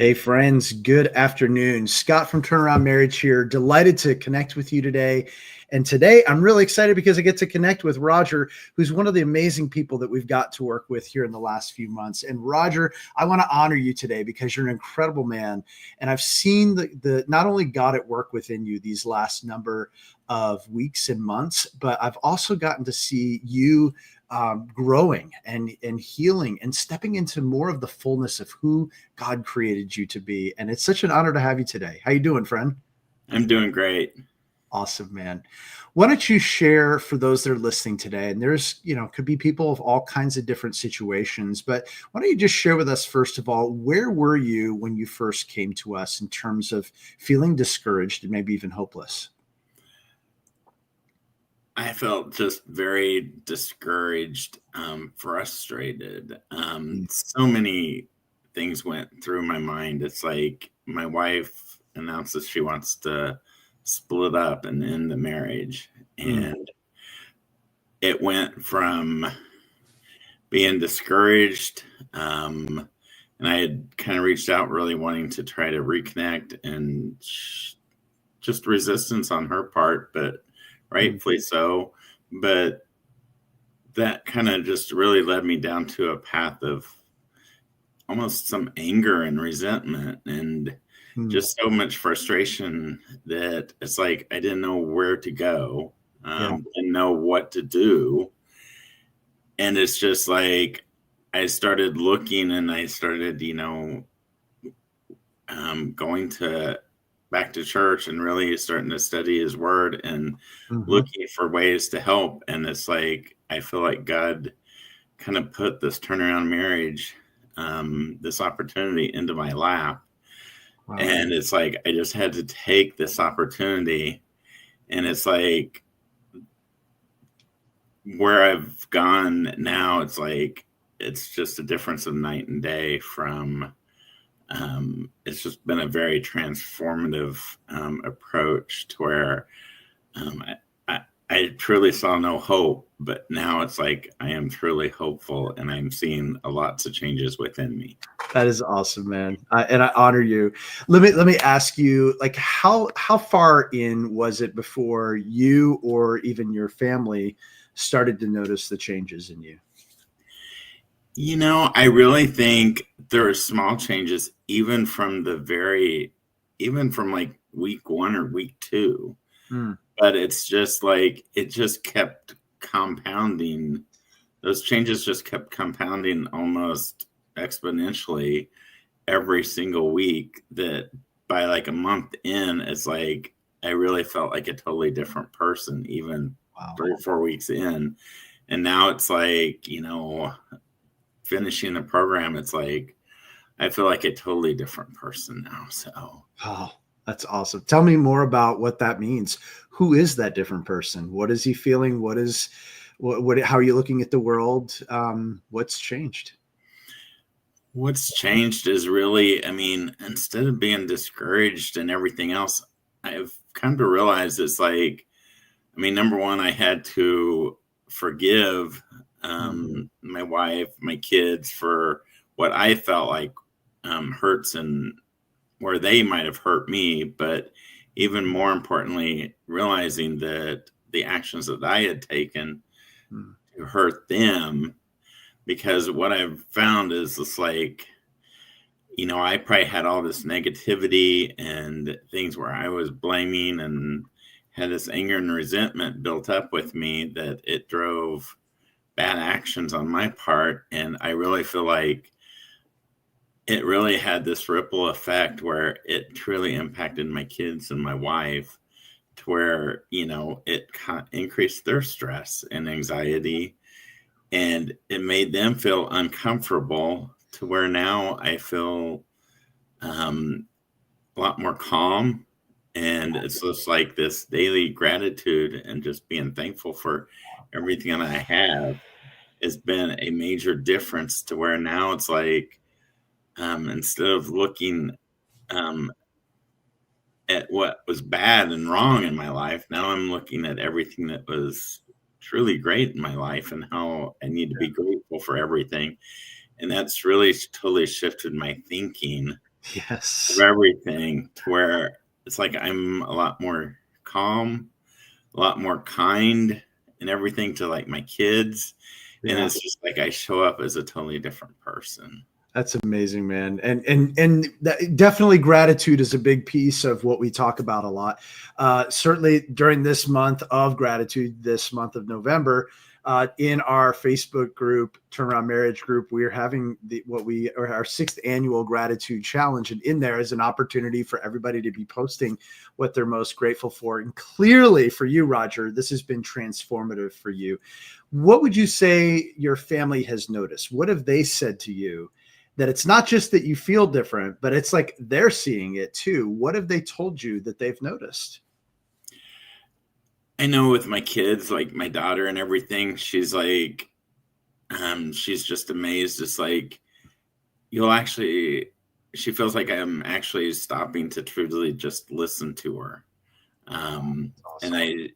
Hey, friends, good afternoon. Scott from Turnaround Marriage here. Delighted to connect with you today. And today I'm really excited because I get to connect with Roger, who's one of the amazing people that we've got to work with here in the last few months. And Roger, I want to honor you today because you're an incredible man. And I've seen the not only God at work within you these last number of weeks and months, but I've also gotten to see you growing and healing and stepping into more of the fullness of who God created you to be. And it's such an honor to have you today. How you doing, friend? I'm doing great. Awesome, man. Why don't you share for those that are listening today? And there's, could be people of all kinds of different situations, but why don't you just share with us, first of all, where were you when you first came to us in terms of feeling discouraged and maybe even hopeless? I felt just very discouraged, frustrated. Mm. So many things went through my mind. It's like my wife announces she wants to split up and end the marriage. Mm. And it went from being discouraged. And I had kind of reached out really wanting to try to reconnect and just resistance on her part, but Mm. rightfully so. But that kind of just really led me down to a path of almost some anger and resentment and Mm. just so much frustration that it's like I didn't know where to go, Yeah. didn't know what to do. And it's just like I started looking and I started, going to back to church and really starting to study his word and Hmm. looking for ways to help. And it's like I feel like God kind of put this turnaround marriage, this opportunity into my lap. Wow. And it's like I just had to take this opportunity. And it's like where I've gone now, it's like it's just a difference of night and day from it's just been a very transformative approach to where um, I truly saw no hope, but now it's like I am truly hopeful and I'm seeing lots of changes within me. That is awesome, man. And I honor you. Let me ask you, like, how far in was it before you or even your family started to notice the changes in you? I really think there are small changes even from like week one or week two. Mm. But it's just like it just kept compounding. Those changes just kept compounding almost exponentially every single week. That by like a month in, it's like I really felt like a totally different person, even Wow. 3 or 4 weeks in. And now it's like, finishing the program, it's like I feel like a totally different person now. So Oh, that's awesome. Tell me more about what that means. Who is that different person? What is he feeling? How are you looking at the world? What's changed? what's changed is really, I mean, instead of being discouraged and everything else, I've come to realize it's like, I mean, number one, I had to forgive Mhm. my wife, my kids for what I felt like hurts and where they might have hurt me. But even more importantly, realizing that the actions that I had taken Mm. to hurt them, because what I've found is it's like, I probably had all this negativity and things where I was blaming and had this anger and resentment built up with me that it drove bad actions on my part. And I really feel like it really had this ripple effect where it truly impacted my kids and my wife to where, it increased their stress and anxiety and it made them feel uncomfortable to where now I feel um, a lot more calm. And it's just like this daily gratitude and just being thankful for everything that I have has been a major difference to where now it's like, instead of looking um, at what was bad and wrong in my life, now I'm looking at everything that was truly great in my life and how I need to be grateful for everything. And that's really totally shifted my thinking. Yes. of everything, to where it's like I'm a lot more calm, a lot more kind and everything to like my kids. And Yeah. it's just like I show up as a totally different person. That's amazing, man. And that, definitely gratitude is a big piece of what we talk about a lot. Certainly during this month of gratitude, this month of November, in our Facebook group, Turnaround Marriage Group, we are having what we are our 6th annual gratitude challenge, and in there is an opportunity for everybody to be posting what they're most grateful for. And clearly, for you, Roger, this has been transformative for you. What would you say your family has noticed? What have they said to you? That it's not just that you feel different, but it's like they're seeing it too. What have they told you that they've noticed? I know with my kids, like my daughter and everything, she's like, she's just amazed. It's like, you'll actually, she feels like I'm actually stopping to truly just listen to her. And Awesome.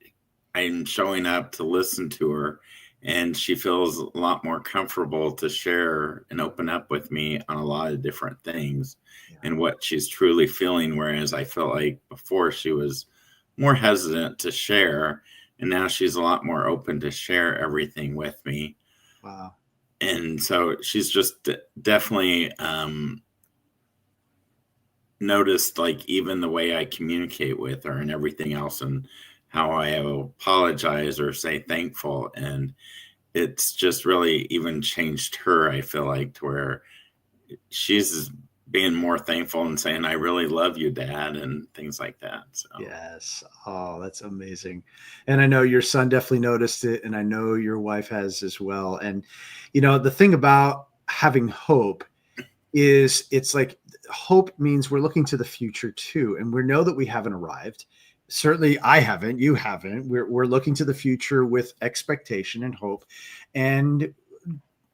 I'm showing up to listen to her, and she feels a lot more comfortable to share and open up with me on a lot of different things Yeah. and what she's truly feeling. Whereas I felt like before she was more hesitant to share, and now she's a lot more open to share everything with me. Wow. And so she's just definitely noticed, like, even the way I communicate with her and everything else, and how I apologize or say thankful. And it's just really even changed her, I feel like, to where she's being more thankful and saying, I really love you, Dad, and things like that. So Yes. Oh, that's amazing. And I know your son definitely noticed it, and I know your wife has as well. And, the thing about having hope is it's like hope means we're looking to the future too. And we know that we haven't arrived. Certainly, I haven't, you haven't. We're looking to the future with expectation and hope. And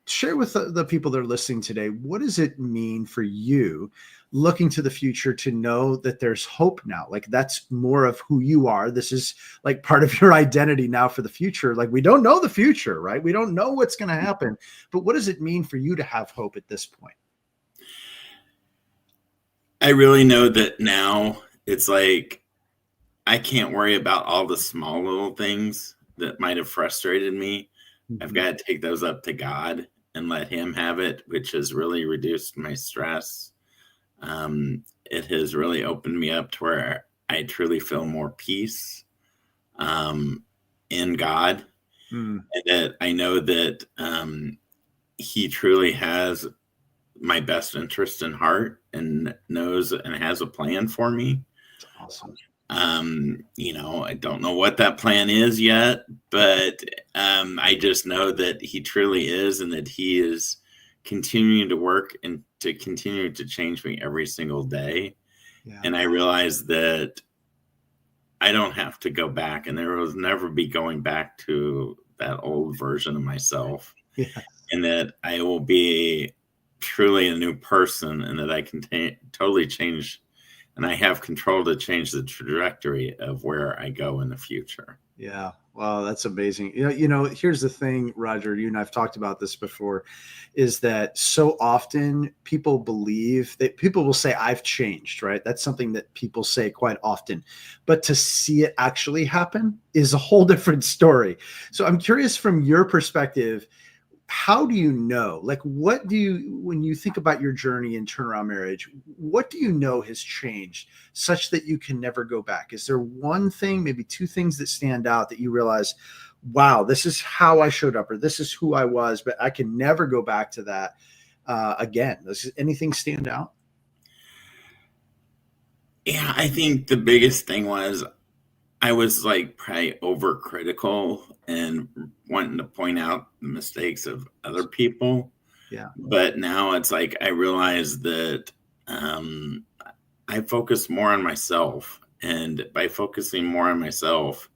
share with the people that are listening today, what does it mean for you looking to the future to know that there's hope now? Like that's more of who you are. This is like part of your identity now for the future. Like we don't know the future, right? We don't know what's going to happen. But what does it mean for you to have hope at this point? I really know that now it's like I can't worry about all the small little things that might have frustrated me. I've Mhm. got to take those up to God and let Him have it, which has really reduced my stress. It has really opened me up to where I truly feel more peace um, in God, Mm, and that I know that He truly has my best interest in heart and knows and has a plan for me. that's awesome. I don't know what that plan is yet, but I just know that He truly is, and that He is continuing to work and to continue to change me every single day. Yeah. And I realize that I don't have to go back, and there will never be going back to that old version of myself, Yeah. and that I will be truly a new person, and that I can totally change, and I have control to change the trajectory of where I go in the future. Yeah. Wow, that's amazing. Here's the thing, Roger, you and I've talked about this before, is that so often people believe that people will say, I've changed, right? That's something that people say quite often. But to see it actually happen is a whole different story. So I'm curious from your perspective, how do you know, like what do you, when you think about your journey in turnaround marriage, what do you know has changed such that you can never go back? Is there one thing, maybe two things that stand out that you realize, wow, this is how I showed up, or this is who I was, but I can never go back to that again? Does anything stand out? Yeah, I think the biggest thing was I was like probably overcritical and wanting to point out the mistakes of other people. Yeah. But now it's like I realize that um, I focus more on myself. And by focusing more on myself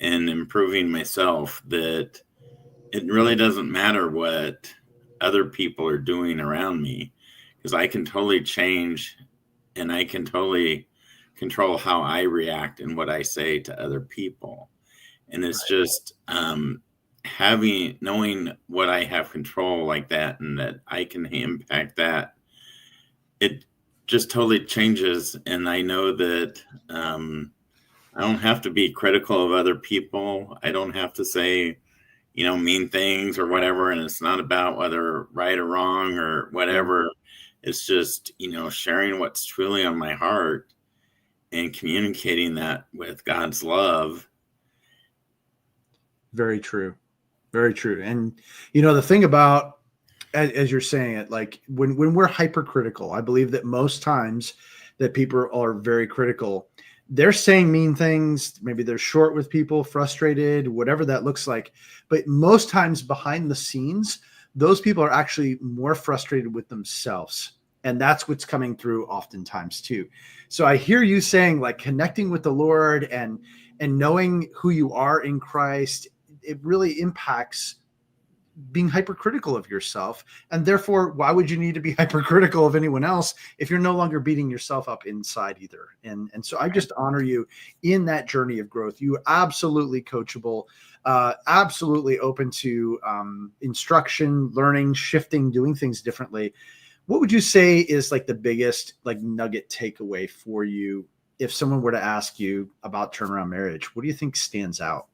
and improving myself, that it really doesn't matter what other people are doing around me, because I can totally change, and I can totally control how I react and what I say to other people. And it's just knowing what I have control like that, and that I can impact that. It just totally changes. And I know that I don't have to be critical of other people. I don't have to say, mean things or whatever. And it's not about whether right or wrong or Yeah. whatever. It's just, sharing what's truly on my heart and communicating that with God's love. Very true. Very true. And the thing about, as you're saying it, like when we're hypercritical, I believe that most times that people are very critical, they're saying mean things. Maybe they're short with people, frustrated, whatever that looks like. But most times behind the scenes, those people are actually more frustrated with themselves. And that's what's coming through oftentimes too. So I hear you saying, like, connecting with the Lord and knowing who you are in Christ, it really impacts being hypercritical of yourself. And therefore, why would you need to be hypercritical of anyone else if you're no longer beating yourself up inside either? And so I just honor you in that journey of growth. You are absolutely coachable, absolutely open to instruction, learning, shifting, doing things differently. What would you say is like the biggest like nugget takeaway for you if someone were to ask you about turnaround marriage? What do you think stands out?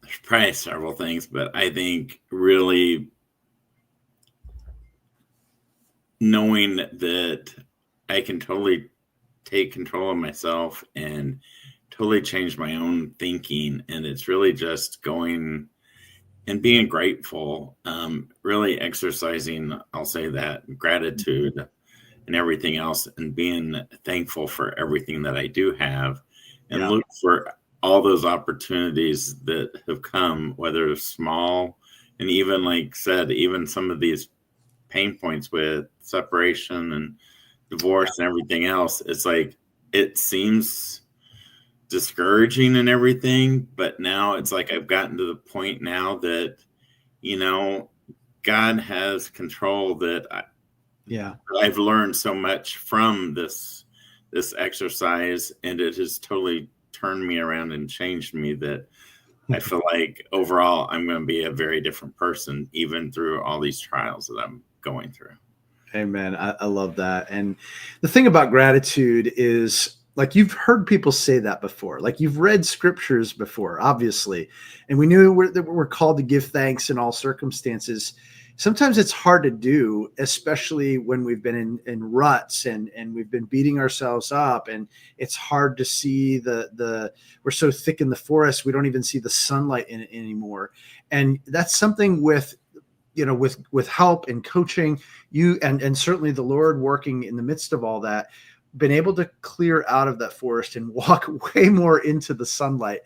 There's probably several things, but I think really knowing that I can totally take control of myself and totally change my own thinking. And it's really just going and being grateful, really exercising, I'll say that, gratitude and everything else, and being thankful for everything that I do have, and Yeah. look for all those opportunities that have come, whether it's small, and even like said, even some of these pain points with separation and Yeah. divorce and everything else. It's like it seems discouraging and everything, but now it's like I've gotten to the point now that you know God has control, that Yeah. I've learned so much from this exercise, and it has totally turned me around and changed me, that I feel like overall I'm going to be a very different person even through all these trials that I'm going through. Amen. I love that. And the thing about gratitude is, like, you've heard people say that before. Like, you've read scriptures before, obviously, and we knew that we're called to give thanks in all circumstances. Sometimes it's hard to do, especially when we've been in ruts and we've been beating ourselves up, and it's hard to see the we're so thick in the forest we don't even see the sunlight in it anymore. And that's something with with help and coaching, you and certainly the Lord working in the midst of all that, been able to clear out of that forest and walk way more into the sunlight.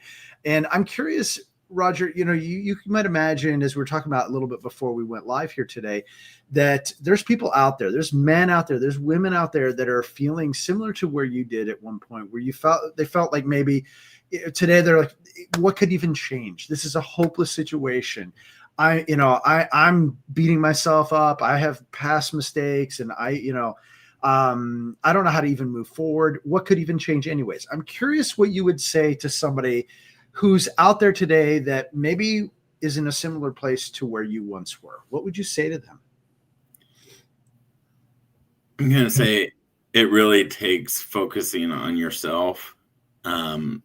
And I'm curious, Roger, you might imagine, as we are talking about a little bit before we went live here today, that there's people out there, there's men out there, there's women out there that are feeling similar to where you did at one point, where they felt like maybe today they're like, what could even change? This is a hopeless situation. I'm beating myself up. I have past mistakes, and I don't know how to even move forward. What could even change anyways? I'm curious what you would say to somebody who's out there today that maybe is in a similar place to where you once were. What would you say to them? I'm going to say it really takes focusing on yourself, and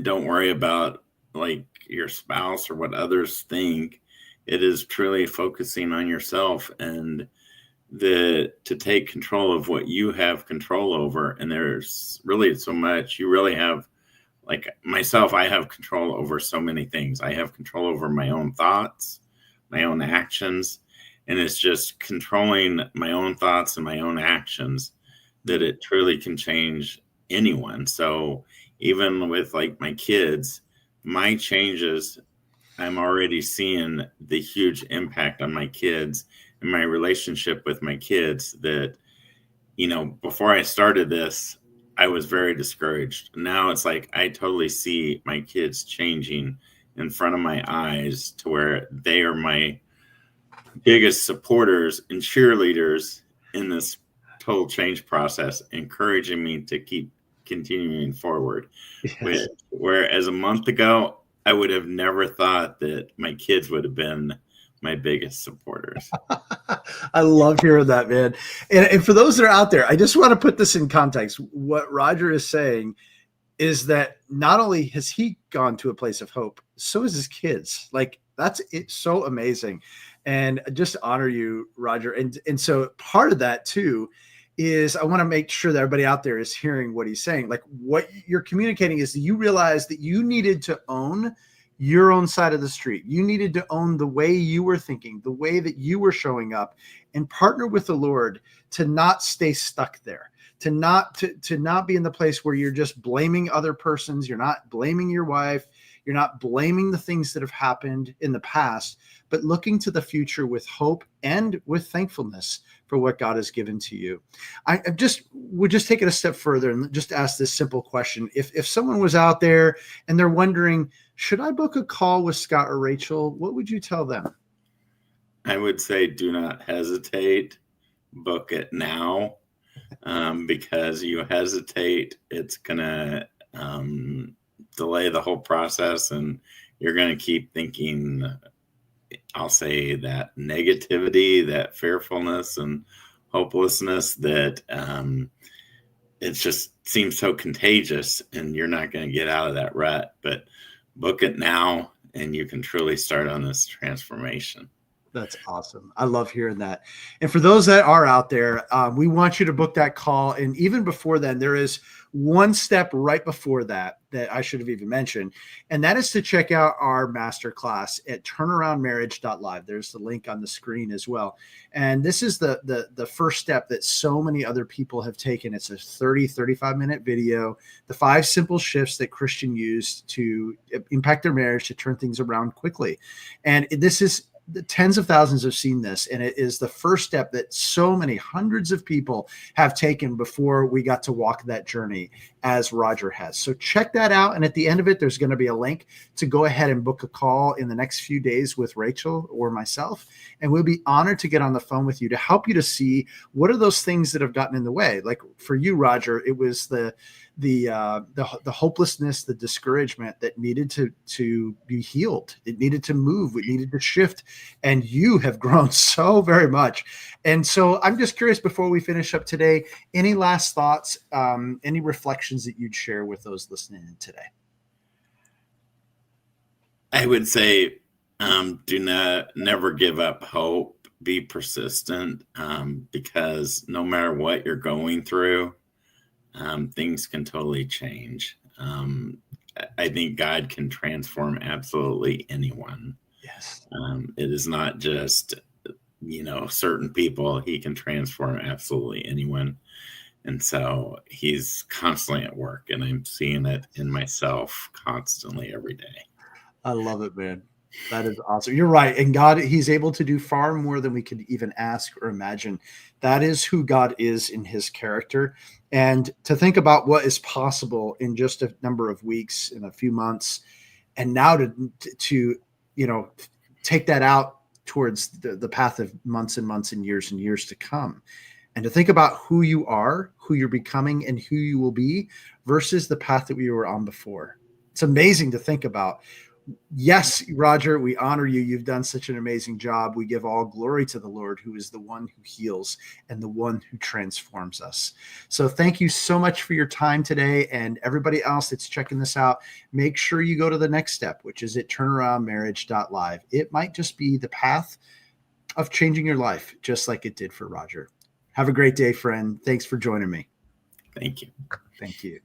don't worry about like your spouse or what others think. It is truly focusing on yourself, and to take control of what you have control over. And there's really so much you really have. Like myself, I have control over so many things. I have control over my own thoughts, my own actions, and it's just controlling my own thoughts and my own actions that it truly can change anyone. So even with like my kids, my changes, I'm already seeing the huge impact on my kids and my relationship with my kids, that before I started this, I was very discouraged. Now it's like I totally see my kids changing in front of my eyes, to where they are my biggest supporters and cheerleaders in this total change process, encouraging me to keep continuing forward. Yes. Whereas a month ago, I would have never thought that my kids would have been my biggest supporters. I love hearing that, man. And for those that are out there, I just want to put this in context. What Roger is saying is that not only has he gone to a place of hope, so is his kids. Like, that's it's so amazing. And I just honor you, Roger. And so part of that too is I want to make sure that everybody out there is hearing what he's saying. Like, what you're communicating is that you realize that you needed to own your own side of the street. You needed to own the way you were thinking, the way that you were showing up, and partner with the Lord to not stay stuck there, to not be in the place where you're just blaming other persons. You're not blaming your wife. You're not blaming the things that have happened in the past, but looking to the future with hope and with thankfulness for what God has given to you. Would just take it a step further and just ask this simple question. If someone was out there and they're wondering, should I book a call with Scott or Rachel? What would you tell them? I would say do not hesitate. Book it now, because you hesitate, it's going to delay the whole process, and you're going to keep thinking, I'll say, that negativity, that fearfulness and hopelessness, that it just seems so contagious, and you're not going to get out of that rut. But book it now, and you can truly start on this transformation. That's awesome. I love hearing that. And for those that are out there, we want you to book that call. And even before then, there is one step right before that I should have even mentioned. And that is to check out our masterclass at turnaroundmarriage.live. There's the link on the screen as well. And this is the first step that so many other people have taken. It's a 35-minute video, the 5 simple shifts that Christian used to impact their marriage, to turn things around quickly. And this is, the tens of thousands have seen this, and it is the first step that so many hundreds of people have taken before we got to walk that journey as Roger has. So check that out. And at the end of it, there's going to be a link to go ahead and book a call in the next few days with Rachel or myself. And we'll be honored to get on the phone with you to help you to see what are those things that have gotten in the way. Like for you, Roger, it was the hopelessness, the discouragement that needed to be healed. It needed to move. It needed to shift. And you have grown so very much. And so I'm just curious, before we finish up today, any last thoughts, any reflections that you'd share with those listening in today? I would say, never give up hope. Be persistent, because no matter what you're going through, things can totally change. I think God can transform absolutely anyone. Yes. It is not just, certain people. He can transform absolutely anyone. And so he's constantly at work, and I'm seeing it in myself constantly every day. I love it, man. That is awesome. You're right. And God, he's able to do far more than we could even ask or imagine. That is who God is in his character. And to think about what is possible in just a number of weeks, in a few months, and now to take that out towards the path of months and months and years to come. And to think about who you are, who you're becoming, and who you will be versus the path that we were on before. It's amazing to think about. Yes, Roger, we honor you. You've done such an amazing job. We give all glory to the Lord, who is the one who heals and the one who transforms us. So thank you so much for your time today. And everybody else that's checking this out, make sure you go to the next step, which is at turnaroundmarriage.live. It might just be the path of changing your life, just like it did for Roger. Have a great day, friend. Thanks for joining me. Thank you. Thank you.